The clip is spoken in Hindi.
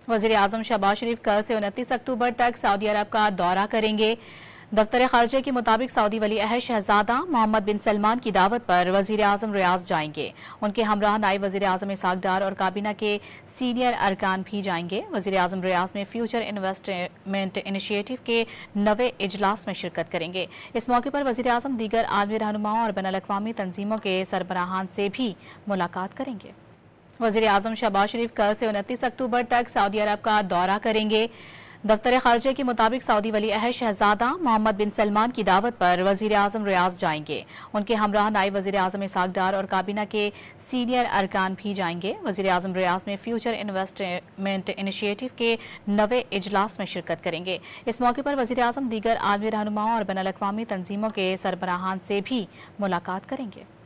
वज़ीर आज़म शहबाज शरीफ कल से 29 अक्टूबर तक सऊदी अरब का दौरा करेंगे। दफ्तर खारजा के मुताबिक सऊदी वली अहद शहजादा मोहम्मद बिन सलमान की दावत पर वज़ीर आज़म रियाज जाएंगे। उनके हमरा नायब वज़ीर आज़म इसहाक डार और काबीना के सीनियर अरकान भी जाएंगे। वज़ीर आज़म रियाज में फ्यूचर इन्वेस्टमेंट इनिशिएटिव के नवे इजलास में शिरकत करेंगे। इस मौके पर वज़ीर आज़म दीगर आलमी रहनुमाओं और बैनुल अक़वामी तंजीमों के सरबराहान से भी मुलाकात करेंगे। वज़ीर आज़म शहबाज शरीफ कल से 29 अक्टूबर तक सऊदी अरब का दौरा करेंगे। दफ्तर खारजा के मुताबिक सऊदी वली अहद शहजादा मोहम्मद बिन सलमान की दावत पर वज़ीर आज़म रियाज जाएंगे। उनके हमरा नायब वज़ीर आज़म इसहाक डार और काबीना के सीनियर अरकान भी जाएंगे। वज़ीर आज़म रियाज में फ्यूचर इन्वेस्टमेंट इनिशिएटिव के नवे इजलास में शिरकत करेंगे। इस मौके पर वज़ीर आज़म दीगर आलमी रहनुमाओं और बैनुल अक़वामी तंजीमों के सरबराहान से भी मुलाकात करेंगे।